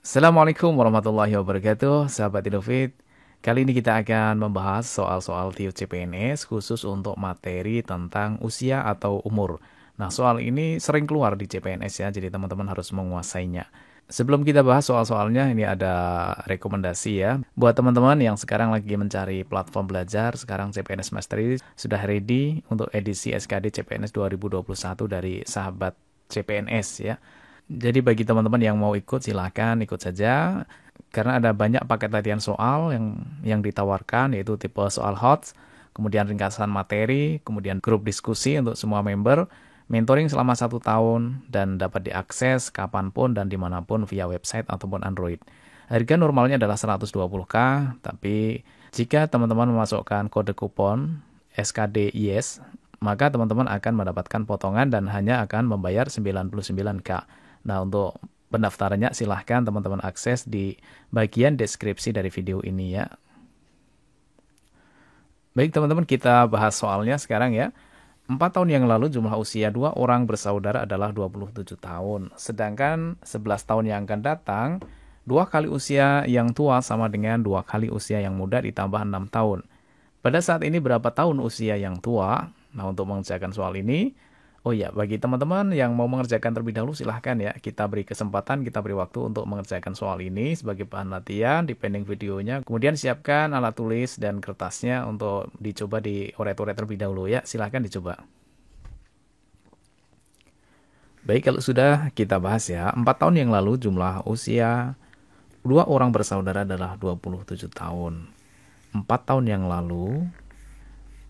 Assalamualaikum warahmatullahi wabarakatuh, sahabat Idofit. Kali ini kita akan membahas soal-soal TIO CPNS khusus untuk materi tentang usia atau umur. Nah, soal ini sering keluar di CPNS ya, jadi teman-teman harus menguasainya. Sebelum kita bahas soal-soalnya, ini ada rekomendasi ya. Buat teman-teman yang sekarang lagi mencari platform belajar, sekarang CPNS Mastery sudah ready untuk edisi SKD CPNS 2021 dari sahabat CPNS ya. Jadi bagi teman-teman yang mau ikut silahkan ikut saja karena ada banyak paket latihan soal yang ditawarkan yaitu tipe soal hot, kemudian ringkasan materi, kemudian grup diskusi untuk semua member, mentoring selama 1 tahun dan dapat diakses kapanpun dan dimanapun via website ataupun Android. Harga normalnya adalah 120k, tapi jika teman-teman memasukkan kode kupon SKD YES, maka teman-teman akan mendapatkan potongan dan hanya akan membayar 99k. Nah, untuk pendaftarannya silahkan teman-teman akses di bagian deskripsi dari video ini ya. Baik teman-teman, kita bahas soalnya sekarang ya. 4 tahun yang lalu jumlah usia 2 orang bersaudara adalah 27 tahun. Sedangkan 11 tahun yang akan datang, 2 kali usia yang tua sama dengan 2 kali usia yang muda ditambah 6 tahun. Pada saat ini berapa tahun usia yang tua? Nah, untuk mengerjakan soal ini, oh ya, bagi teman-teman yang mau mengerjakan terlebih dahulu silahkan ya. Kita beri kesempatan, kita beri waktu untuk mengerjakan soal ini sebagai bahan latihan di pending videonya. Kemudian siapkan alat tulis dan kertasnya untuk dicoba dioret-oret terlebih dahulu ya. Silahkan dicoba. Baik, kalau sudah kita bahas ya. 4 tahun yang lalu jumlah usia 2 orang bersaudara adalah 27 tahun. 4 tahun yang lalu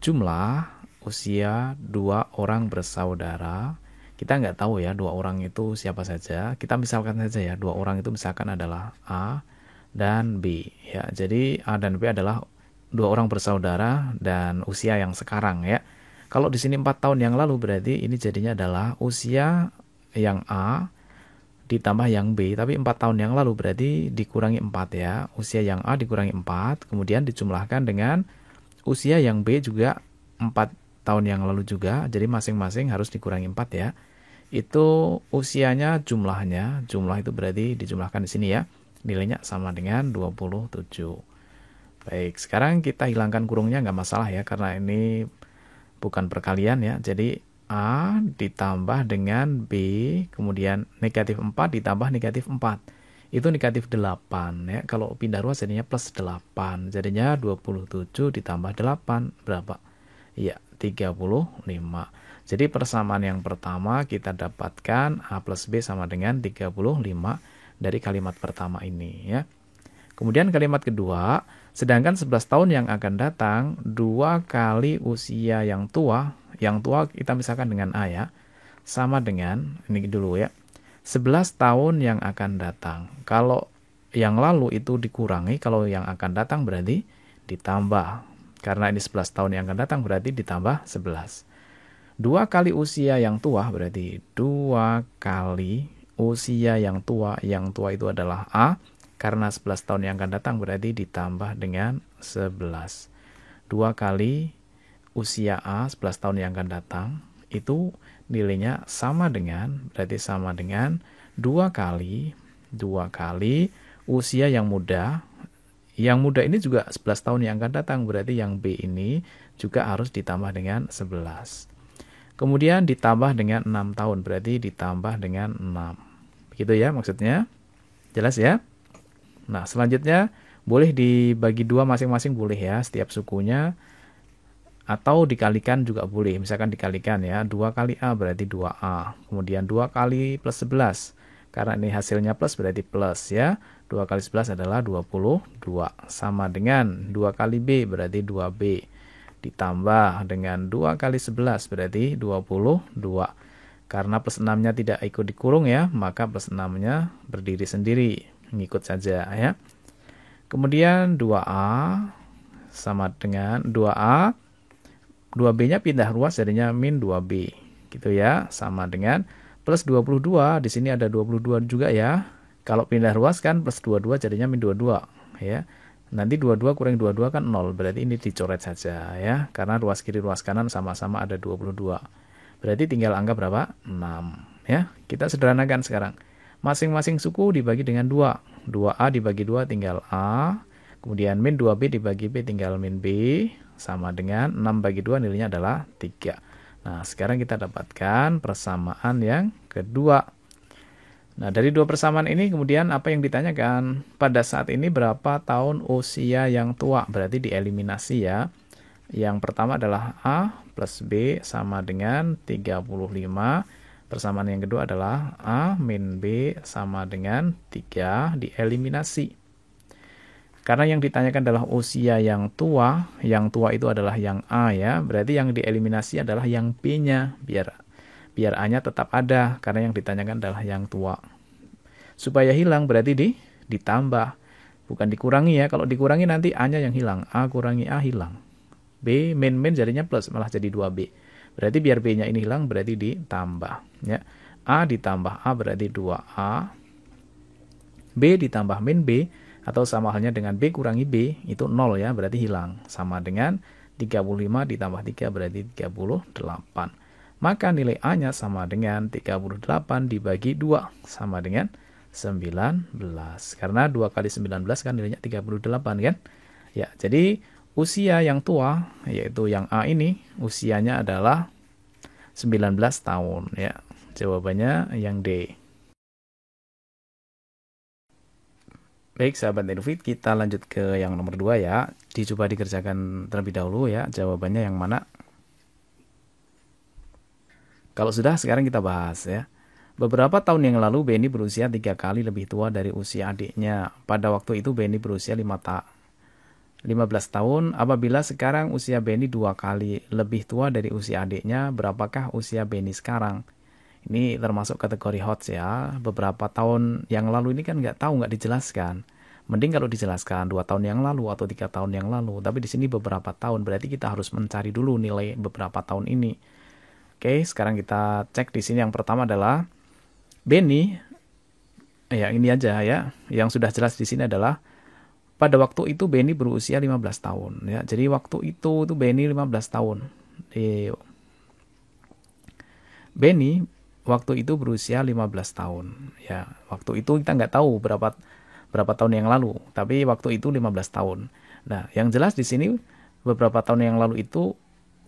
jumlah usia 2 orang bersaudara, kita nggak tahu ya 2 orang itu siapa saja. Kita misalkan saja ya 2 orang itu misalkan adalah A dan B ya. Jadi A dan B adalah 2 orang bersaudara dan usia yang sekarang ya. Kalau di sini 4 tahun yang lalu berarti ini jadinya adalah usia yang A ditambah yang B, tapi 4 tahun yang lalu berarti dikurangi 4 ya. Usia yang A dikurangi 4, kemudian dijumlahkan dengan usia yang B juga 4 tahun yang lalu juga, jadi masing-masing harus dikurangi 4 ya. Itu usianya jumlah itu berarti dijumlahkan di sini ya. Nilainya sama dengan 27. Baik, sekarang kita hilangkan kurungnya nggak masalah ya, karena ini bukan perkalian ya. Jadi A ditambah dengan B, kemudian negatif 4 ditambah negatif 4. Itu negatif 8 ya. Kalau pindah ruas jadinya plus 8. Jadinya 27 ditambah 8 berapa? Iya, 35. Jadi persamaan yang pertama kita dapatkan A plus B sama dengan 35 dari kalimat pertama ini ya. Kemudian kalimat kedua, sedangkan 11 tahun yang akan datang, 2 kali usia yang tua kita misalkan dengan A ya, sama dengan, ini dulu ya, 11 tahun yang akan datang. Kalau yang lalu itu dikurangi, kalau yang akan datang berarti ditambah. Karena ini 11 tahun yang akan datang berarti ditambah 11. 2 kali usia yang tua berarti 2 kali usia yang tua itu adalah A. Karena 11 tahun yang akan datang berarti ditambah dengan 11. 2 kali usia A 11 tahun yang akan datang itu nilainya sama dengan, berarti sama dengan 2 kali usia yang muda. Yang muda ini juga 11 tahun yang akan datang, berarti yang B ini juga harus ditambah dengan 11. Kemudian ditambah dengan 6 tahun, berarti ditambah dengan 6. Begitu ya maksudnya? Jelas ya? Nah, selanjutnya boleh dibagi 2 masing-masing boleh ya, setiap sukunya. Atau dikalikan juga boleh, misalkan dikalikan ya, 2 kali A berarti 2A. Kemudian 2 kali plus 11. Karena ini hasilnya plus berarti plus ya. 2 kali 11 adalah 22. Sama dengan 2 kali B berarti 2B. Ditambah dengan 2 kali 11 berarti 22. Karena plus 6-nya tidak ikut dikurung ya, maka plus 6-nya berdiri sendiri. Ngikut saja ya. Kemudian 2A sama dengan 2A. 2B-nya pindah ruas jadinya min 2B. Gitu ya, sama dengan plus 22, di sini ada 22 juga ya. Kalau pindah ruas kan plus 22 jadinya min 22 ya. Nanti 22 kurang 22 kan 0, berarti ini dicoret saja ya. Karena ruas kiri ruas kanan sama-sama ada 22. Berarti tinggal angka berapa? 6 ya. Kita sederhanakan sekarang. Masing-masing suku dibagi dengan 2. 2A dibagi 2 tinggal A. Kemudian min 2B dibagi B tinggal min B. Sama dengan 6 bagi 2 nilainya adalah 3. Nah, sekarang kita dapatkan persamaan yang kedua. Nah, dari dua persamaan ini kemudian apa yang ditanyakan? Pada saat ini berapa tahun usia yang tua? Berarti dieliminasi ya. Yang pertama adalah A plus B sama dengan 35. Persamaan yang kedua adalah A min B sama dengan 3, dieliminasi. Karena yang ditanyakan adalah usia yang tua itu adalah yang A ya, berarti yang dieliminasi adalah yang B-nya, biar A-nya tetap ada, karena yang ditanyakan adalah yang tua. Supaya hilang berarti ditambah, bukan dikurangi ya, kalau dikurangi nanti A-nya yang hilang, A kurangi A hilang. B min jadinya plus, malah jadi 2B. Berarti biar B-nya ini hilang berarti ditambah ya. A ditambah A berarti 2A. B ditambah min B atau sama halnya dengan B kurangi B itu 0 ya, berarti hilang. Sama dengan 35 ditambah 3 berarti 38. Maka nilai A-nya sama dengan 38 dibagi 2 sama dengan 19. Karena 2 kali 19 kan nilainya 38 kan? Ya, jadi usia yang tua, yaitu yang A ini, usianya adalah 19 tahun. Ya, jawabannya yang D. Baik, sahabat Edufit, kita lanjut ke yang nomor 2 ya. Dicoba dikerjakan terlebih dahulu ya, jawabannya yang mana. Kalau sudah, sekarang kita bahas ya. Beberapa tahun yang lalu, Benny berusia 3 kali lebih tua dari usia adiknya. Pada waktu itu, Benny berusia 15 tahun. Apabila sekarang usia Benny 2 kali lebih tua dari usia adiknya, berapakah usia Benny sekarang? Ini termasuk kategori HOTS ya. Beberapa tahun yang lalu ini kan nggak dijelaskan. Mending kalau dijelaskan 2 tahun yang lalu atau 3 tahun yang lalu. Tapi di sini beberapa tahun, berarti kita harus mencari dulu nilai beberapa tahun ini. Oke, sekarang kita cek di sini. Yang pertama adalah Benny. Ya, ini aja ya. Yang sudah jelas di sini adalah pada waktu itu Benny berusia 15 tahun ya. Jadi waktu itu Benny 15 tahun. Benny waktu itu berusia 15 tahun ya. Waktu itu kita nggak tahu berapa tahun yang lalu, tapi waktu itu 15 tahun. Nah, yang jelas di sini beberapa tahun yang lalu itu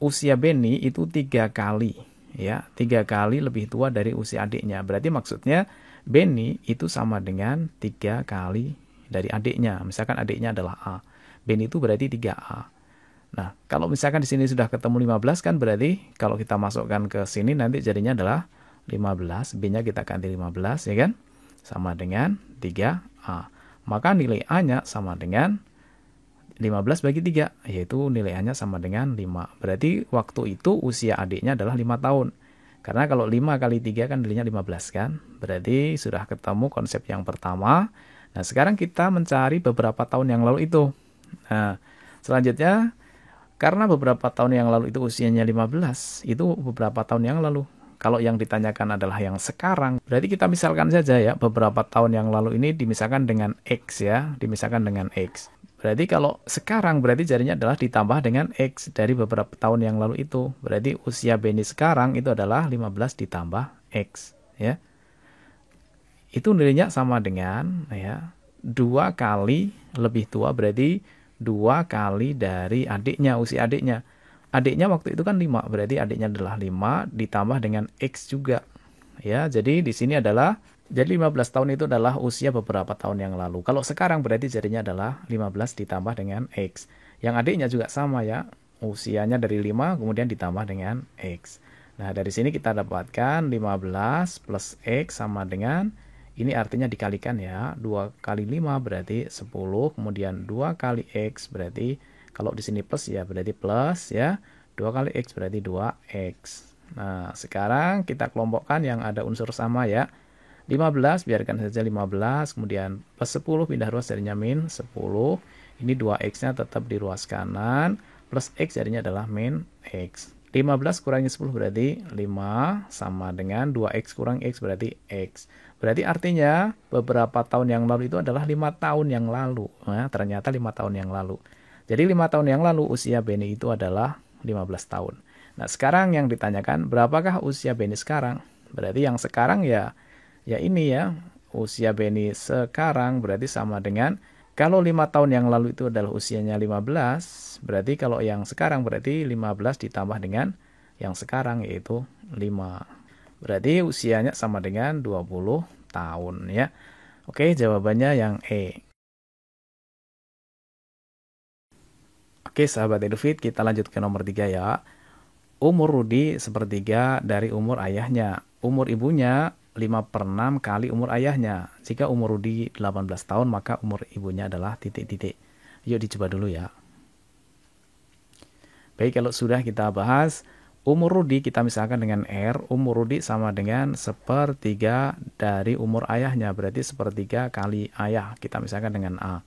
usia Benny itu 3 kali ya, 3 kali lebih tua dari usia adiknya. Berarti maksudnya Benny itu sama dengan 3 kali dari adiknya. Misalkan adiknya adalah A. Benny itu berarti 3A. Nah, kalau misalkan di sini sudah ketemu 15 kan berarti kalau kita masukkan ke sini nanti jadinya adalah 15. B-nya kita ganti 15 ya kan? Sama dengan 3A. Maka nilai A-nya sama dengan 15 bagi 3, yaitu nilai A-nya sama dengan 5. Berarti waktu itu usia adiknya adalah 5 tahun. Karena kalau 5 kali 3 kan nilainya 15 kan? Berarti sudah ketemu konsep yang pertama. Nah, sekarang kita mencari beberapa tahun yang lalu itu. Nah, selanjutnya, karena beberapa tahun yang lalu itu usianya 15, itu beberapa tahun yang lalu. Kalau yang ditanyakan adalah yang sekarang, berarti kita misalkan saja ya, beberapa tahun yang lalu ini dimisahkan dengan X ya, dimisahkan dengan X. Berarti kalau sekarang berarti jadinya adalah ditambah dengan X dari beberapa tahun yang lalu itu. Berarti usia Benny sekarang itu adalah 15 ditambah X ya. Itu nilainya sama dengan ya 2 kali lebih tua, berarti 2 kali dari adiknya, usia adiknya. Adiknya waktu itu kan 5, berarti adiknya adalah 5 ditambah dengan X juga. Ya, jadi di sini adalah, jadi 15 tahun itu adalah usia beberapa tahun yang lalu. Kalau sekarang berarti jadinya adalah 15 ditambah dengan X. Yang adiknya juga sama ya, usianya dari 5 kemudian ditambah dengan X. Nah, dari sini kita dapatkan 15 plus X sama dengan, ini artinya dikalikan ya, 2 kali 5 berarti 10, kemudian 2 kali X berarti, kalau di sini plus ya berarti plus ya, 2 kali X berarti 2X. Nah, sekarang kita kelompokkan yang ada unsur sama ya. 15, biarkan saja 15, kemudian plus 10, pindah ruas jadinya min 10. Ini 2X-nya tetap di ruas kanan, plus X jadinya adalah min X. 15 kurangi 10 berarti 5, sama dengan 2X kurang X berarti X. Berarti artinya beberapa tahun yang lalu itu adalah 5 tahun yang lalu. Nah, ternyata 5 tahun yang lalu. Jadi 5 tahun yang lalu usia Benny itu adalah 15 tahun. Nah, sekarang yang ditanyakan berapakah usia Benny sekarang? Berarti yang sekarang ya ini ya, usia Benny sekarang berarti sama dengan, kalau 5 tahun yang lalu itu adalah usianya 15, berarti kalau yang sekarang berarti 15 ditambah dengan yang sekarang yaitu 5. Berarti usianya sama dengan 20 tahun ya. Oke, jawabannya yang E. Oke, sahabat Edufit, kita lanjut ke nomor 3 ya. Umur Rudi sepertiga dari umur ayahnya. Umur ibunya 5/6 kali umur ayahnya. Jika umur Rudi 18 tahun, maka umur ibunya adalah titik-titik. Yuk dicoba dulu ya. Baik, kalau sudah kita bahas, umur Rudi kita misalkan dengan R. Umur Rudi sama dengan sepertiga dari umur ayahnya. Berarti sepertiga kali ayah. Kita misalkan dengan A.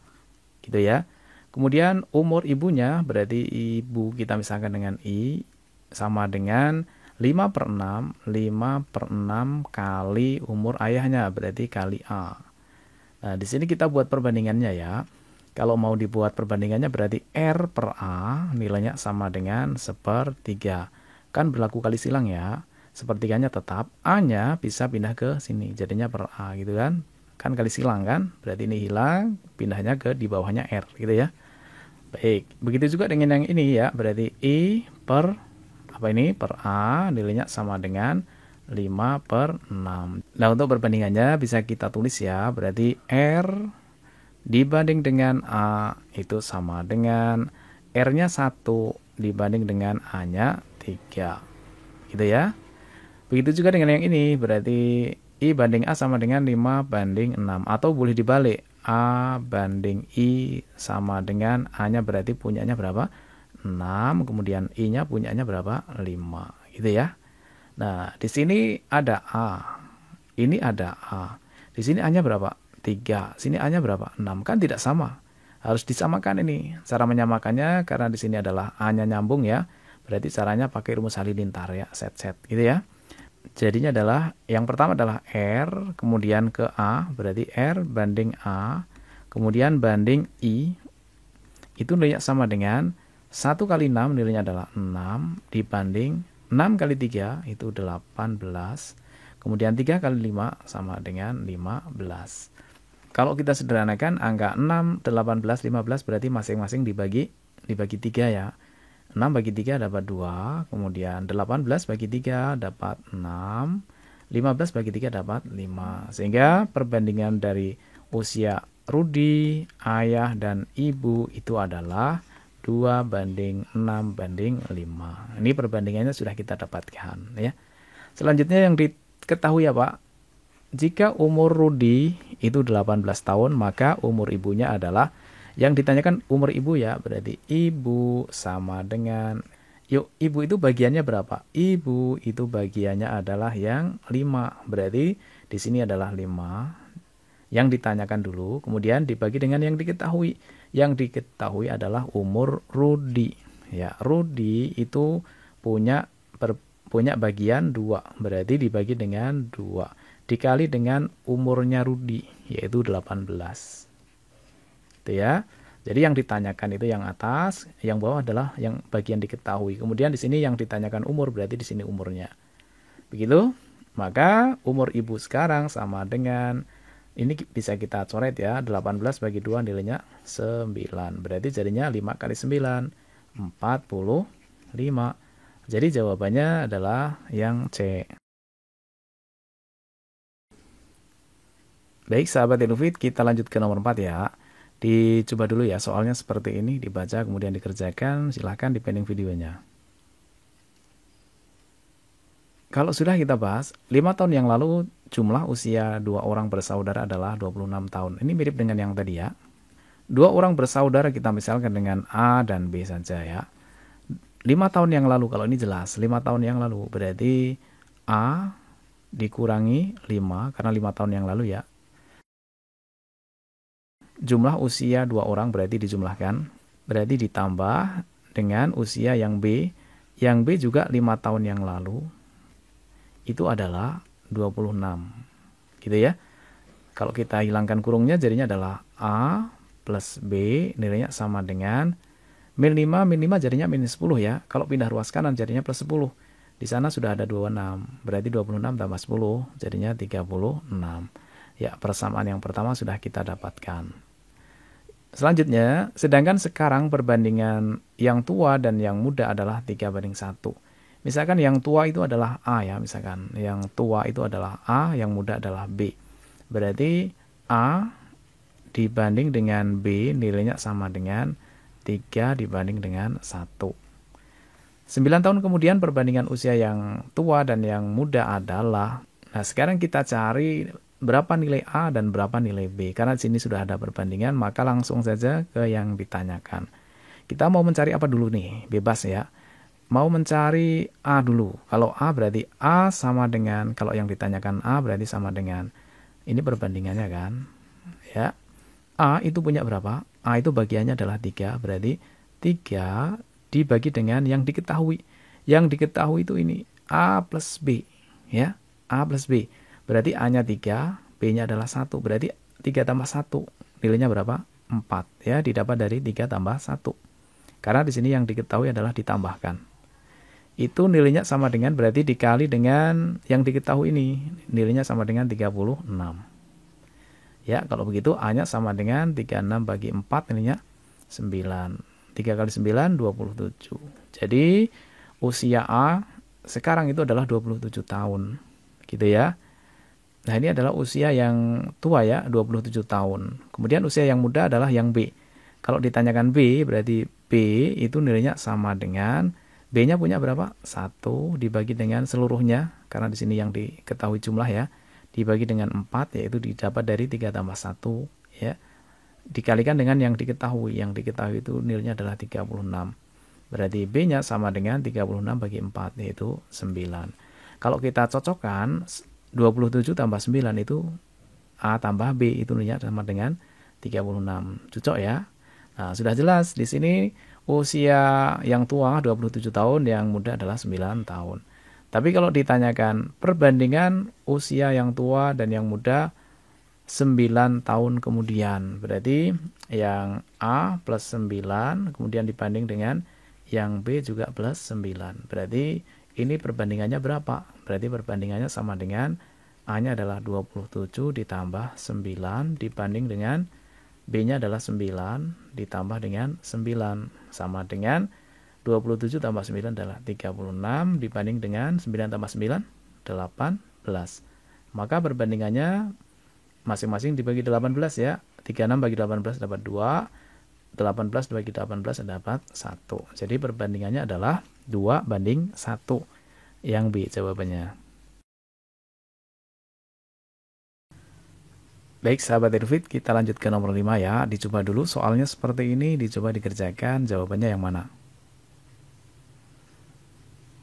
Gitu ya. Kemudian umur ibunya berarti ibu kita misalkan dengan I. Sama dengan 5/6 kali umur ayahnya, berarti kali A. Nah, di sini kita buat perbandingannya ya. Kalau mau dibuat perbandingannya berarti R per A nilainya sama dengan sepertiga. Kan berlaku kali silang ya. Sepertiganya tetap, A-nya bisa pindah ke sini, jadinya per A gitu kan. Kan kali silang kan, berarti ini hilang, pindahnya ke di bawahnya R gitu ya. Baik, begitu juga dengan yang ini ya, berarti I per apa ini per A nilainya sama dengan 5/6. Nah, untuk perbandingannya bisa kita tulis ya, berarti R dibanding dengan A itu sama dengan R-nya 1 dibanding dengan A-nya 3. Gitu ya. Begitu juga dengan yang ini, berarti I banding A sama dengan 5/6. Atau boleh dibalik, A banding I sama dengan A-nya berarti punyanya berapa? 6, kemudian I-nya punyanya berapa? 5, gitu ya. Nah, di sini ada A. Ini ada A. Di sini A-nya berapa? 3. Sini A-nya berapa? 6. Kan tidak sama. Harus disamakan ini. Cara menyamakannya karena di sini adalah A-nya nyambung ya. Berarti caranya pakai rumus halilintar ya, set-set gitu ya. Jadinya adalah yang pertama adalah R, kemudian ke A, berarti R banding A, kemudian banding I. Itu nilainya sama dengan 1 kali 6 nilainya adalah 6 dibanding 6 kali 3 itu 18. Kemudian 3 kali 5 sama dengan 15. Kalau kita sederhanakan angka 6, 18, 15 berarti masing-masing dibagi 3 ya. 6 bagi 3 dapat 2, kemudian 18 bagi 3 dapat 6, 15 bagi 3 dapat 5. Sehingga perbandingan dari usia Rudi, ayah, dan ibu itu adalah 2/6/5. Ini perbandingannya sudah kita dapatkan ya. Selanjutnya yang diketahui ya Pak, jika umur Rudi itu 18 tahun, maka umur ibunya adalah, yang ditanyakan umur ibu ya, berarti ibu sama dengan, yuk ibu itu bagiannya berapa? Ibu itu bagiannya adalah yang 5. Berarti di sini adalah 5. Yang ditanyakan dulu, kemudian dibagi dengan yang diketahui. Yang diketahui adalah umur Rudi. Ya, Rudi itu punya bagian 2, berarti dibagi dengan 2 dikali dengan umurnya Rudi, yaitu 18. Itu ya. Jadi yang ditanyakan itu yang atas, yang bawah adalah yang bagian diketahui. Kemudian di sini yang ditanyakan umur, berarti di sini umurnya. Begitu? Maka umur ibu sekarang sama dengan, ini bisa kita coret ya, 18 bagi 2 nilainya 9. Berarti jadinya 5 kali 9, 45. Jadi jawabannya adalah yang C. Baik sahabat Edufit, kita lanjut ke nomor 4 ya. Dicoba dulu ya, soalnya seperti ini, dibaca kemudian dikerjakan, silahkan dipending videonya. Kalau sudah kita bahas, 5 tahun yang lalu jumlah usia 2 orang bersaudara adalah 26 tahun. Ini mirip dengan yang tadi ya. 2 orang bersaudara kita misalkan dengan A dan B saja ya. 5 tahun yang lalu, kalau ini jelas, 5 tahun yang lalu berarti A dikurangi 5, karena 5 tahun yang lalu ya. Jumlah usia 2 orang berarti dijumlahkan, berarti ditambah dengan usia yang B. Yang B juga 5 tahun yang lalu. Itu adalah 26. Gitu ya. Kalau kita hilangkan kurungnya jadinya adalah A plus B nilainya sama dengan min 5 jadinya min 10 ya. Kalau pindah ruas kanan jadinya plus 10. Di sana sudah ada 26. Berarti 26 tambah 10 jadinya 36. Ya, persamaan yang pertama sudah kita dapatkan. Selanjutnya, sedangkan sekarang perbandingan yang tua dan yang muda adalah 3:1. Misalkan yang tua itu adalah A ya, misalkan yang tua itu adalah A, yang muda adalah B. Berarti A dibanding dengan B nilainya sama dengan 3 dibanding dengan 1. 9 tahun kemudian perbandingan usia yang tua dan yang muda adalah, nah sekarang kita cari berapa nilai A dan berapa nilai B. Karena di sini sudah ada perbandingan, maka langsung saja ke yang ditanyakan. Kita mau mencari apa dulu nih? Bebas ya. Mau mencari A dulu. Kalau A berarti A sama dengan, kalau yang ditanyakan A berarti sama dengan, ini perbandingannya kan. Ya. A itu punya berapa? A itu bagiannya adalah 3, berarti 3 dibagi dengan yang diketahui. Yang diketahui itu ini A plus B. Ya, A plus B. Berarti A-nya 3, B-nya adalah 1. Berarti 3 tambah 1. Nilainya berapa? 4. Ya, didapat dari 3 tambah 1. Karena di sini yang diketahui adalah ditambahkan. Itu nilainya sama dengan, berarti dikali dengan yang diketahui ini. Nilainya sama dengan 36. Ya, kalau begitu A-nya sama dengan 36 bagi 4, nilainya 9. 3 kali 9, 27. Jadi, usia A sekarang itu adalah 27 tahun. Gitu ya. Nah, ini adalah usia yang tua ya, 27 tahun. Kemudian usia yang muda adalah yang B. Kalau ditanyakan B, berarti B itu nilainya sama dengan, B-nya punya berapa? 1 dibagi dengan seluruhnya, karena di sini yang diketahui jumlah ya, dibagi dengan 4, yaitu didapat dari 3 tambah 1, ya. Dikalikan dengan yang diketahui. Yang diketahui itu nilainya adalah 36. Berarti B-nya sama dengan 36 bagi 4, yaitu 9. Kalau kita cocokkan, 27 tambah 9 itu A tambah B, itu nilainya sama dengan 36. Cocok ya? Nah, sudah jelas di sini usia yang tua 27 tahun, yang muda adalah 9 tahun. Tapi kalau ditanyakan perbandingan usia yang tua dan yang muda 9 tahun kemudian, berarti yang A plus 9 kemudian dibanding dengan yang B juga plus 9. Berarti ini perbandingannya berapa? Berarti perbandingannya sama dengan A-nya adalah 27 ditambah 9 dibanding dengan B-nya adalah 9 ditambah dengan 9. Sama dengan 27 tambah 9 adalah 36 dibanding dengan 9 tambah 9, 18. Maka perbandingannya masing-masing dibagi 18 ya. 36 bagi 18 dapat 2. 18 bagi 18 dapat 1. Jadi perbandingannya adalah 2:1. Yang B jawabannya. Baik sahabat Irfit, kita lanjut ke nomor 5 ya. Dicoba dulu soalnya seperti ini, dicoba dikerjakan, jawabannya yang mana?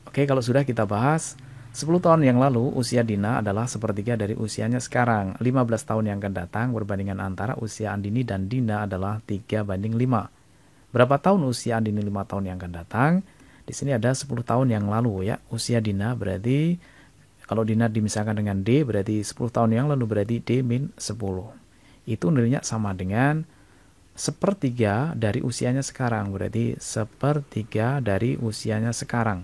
Oke, kalau sudah kita bahas. 10 tahun yang lalu usia Dina adalah sepertiga dari usianya sekarang. 15 tahun yang akan datang perbandingan antara usia Andini dan Dina adalah 3:5. Berapa tahun usia Andini 5 tahun yang akan datang? Di sini ada 10 tahun yang lalu ya. Usia Dina berarti, kalau Dina dimisahkan dengan D, berarti 10 tahun yang lalu berarti D min 10. Itu nilainya sama dengan sepertiga dari usianya sekarang. Berarti sepertiga dari usianya sekarang.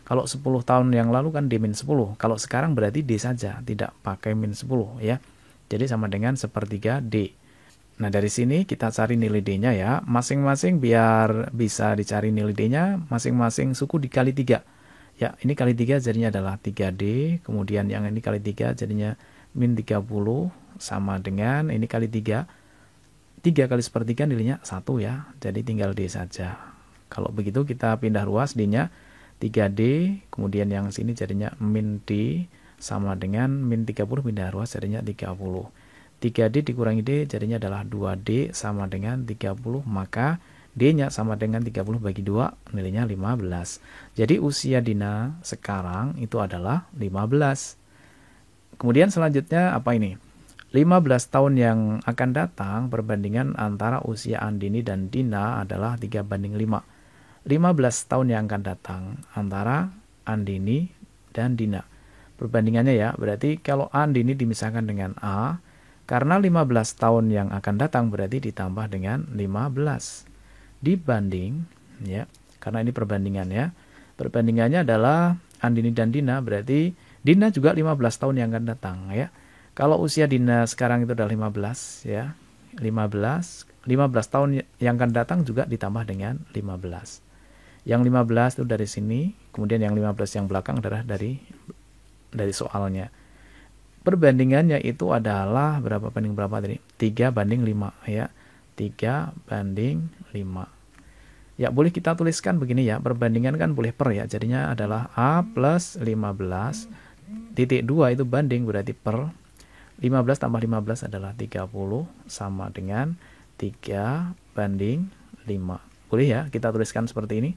Kalau 10 tahun yang lalu kan D min 10. Kalau sekarang berarti D saja, tidak pakai min 10 ya. Jadi sama dengan sepertiga D. Nah, dari sini kita cari nilai D-nya ya. Masing-masing biar bisa dicari nilai D-nya, masing-masing suku dikali 3. Ya, ini kali 3 jadinya adalah 3D. Kemudian yang ini kali 3 jadinya min 30 sama dengan ini kali 3. 3 kali sepertiga nilainya 1 ya. Jadi tinggal D saja. Kalau begitu kita pindah ruas D-nya. 3D, kemudian yang sini jadinya min D sama dengan min 30 pindah ruas jadinya 30. 3D dikurangi D jadinya adalah 2D sama dengan 30, maka D-nya sama dengan 30 bagi 2, nilainya 15. Jadi usia Dina sekarang itu adalah 15. Kemudian selanjutnya apa ini? 15 tahun yang akan datang perbandingan antara usia Andini dan Dina adalah 3:5. 15 tahun yang akan datang antara Andini dan Dina. Perbandingannya ya, berarti kalau Andini dimisahkan dengan A, karena 15 tahun yang akan datang berarti ditambah dengan 15. Dibanding, ya, karena ini perbandingan ya. Perbandingannya adalah Andini dan Dina, berarti Dina juga 15 tahun yang akan datang ya. Kalau usia Dina sekarang itu udah 15 ya. 15 tahun yang akan datang juga ditambah dengan 15. Yang 15 itu dari sini, kemudian yang 15 yang belakang adalah dari soalnya. Perbandingannya itu adalah berapa banding berapa tadi? 3 banding 5 ya. 3 banding 5. Ya, boleh kita tuliskan begini ya. Perbandingan kan boleh per ya. Jadinya adalah A plus 15 titik 2 itu banding berarti per 15 tambah 15 adalah 30 sama dengan 3 banding 5. Boleh ya kita tuliskan seperti ini.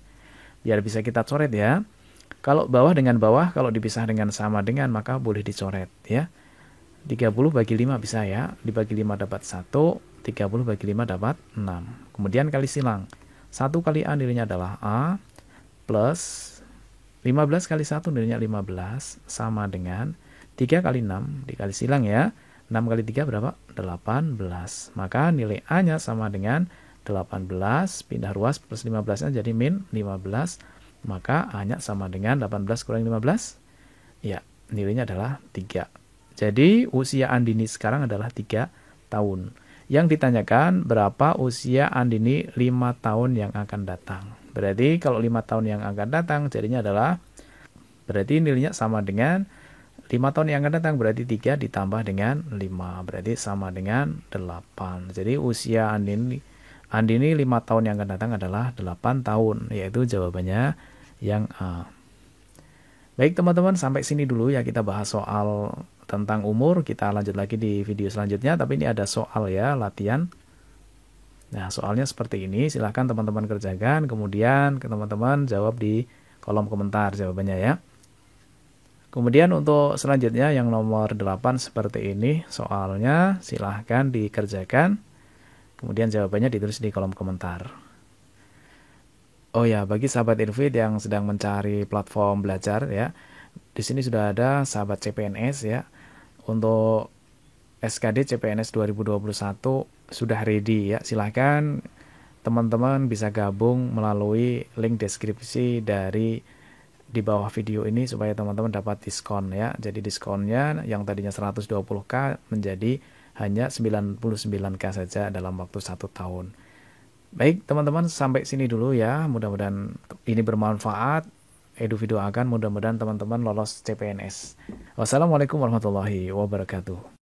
Biar bisa kita coret ya. Kalau bawah dengan bawah, kalau dipisah dengan sama dengan, maka boleh dicoret ya. 30 bagi 5 bisa ya. Dibagi 5 dapat 1, 30 bagi 5 dapat 6. Kemudian kali silang. 1 kali A nilainya adalah A plus 15 kali 1 nilainya 15 sama dengan 3 kali 6 dikali silang ya. 6 kali 3 berapa? 18. Maka nilai A-nya sama dengan 18. Pindah ruas plus 15-nya jadi min 15. Maka A-nya sama dengan 18 kurang 15. Ya, nilainya adalah 3. Jadi usia Andini sekarang adalah 3 tahun. Yang ditanyakan berapa usia Andini 5 tahun yang akan datang. Berarti kalau 5 tahun yang akan datang jadinya adalah, berarti nilainya sama dengan 5 tahun yang akan datang, berarti 3 ditambah dengan 5. Berarti sama dengan 8. Jadi usia Andini 5 tahun yang akan datang adalah 8 tahun. Yaitu jawabannya yang A. Baik teman-teman, sampai sini dulu ya kita bahas soal tentang umur. Kita lanjut lagi di video selanjutnya, tapi ini ada soal ya, latihan. Nah, soalnya seperti ini, silahkan teman-teman kerjakan, kemudian teman-teman jawab di kolom komentar jawabannya ya. Kemudian untuk selanjutnya yang nomor 8 seperti ini soalnya, silahkan dikerjakan, kemudian jawabannya ditulis di kolom komentar. Oh ya, bagi sahabat Irfid yang sedang mencari platform belajar ya, di sini sudah ada sahabat CPNS ya. Untuk SKD CPNS 2021 sudah ready ya. Silahkan teman-teman bisa gabung melalui link deskripsi di bawah video ini supaya teman-teman dapat diskon ya. Jadi diskonnya yang tadinya 120.000 menjadi hanya 99.000 saja dalam waktu 1 tahun. Baik teman-teman, sampai sini dulu ya. Mudah-mudahan ini bermanfaat. Edu video akan mudah-mudahan teman-teman lolos CPNS. Wassalamualaikum warahmatullahi wabarakatuh.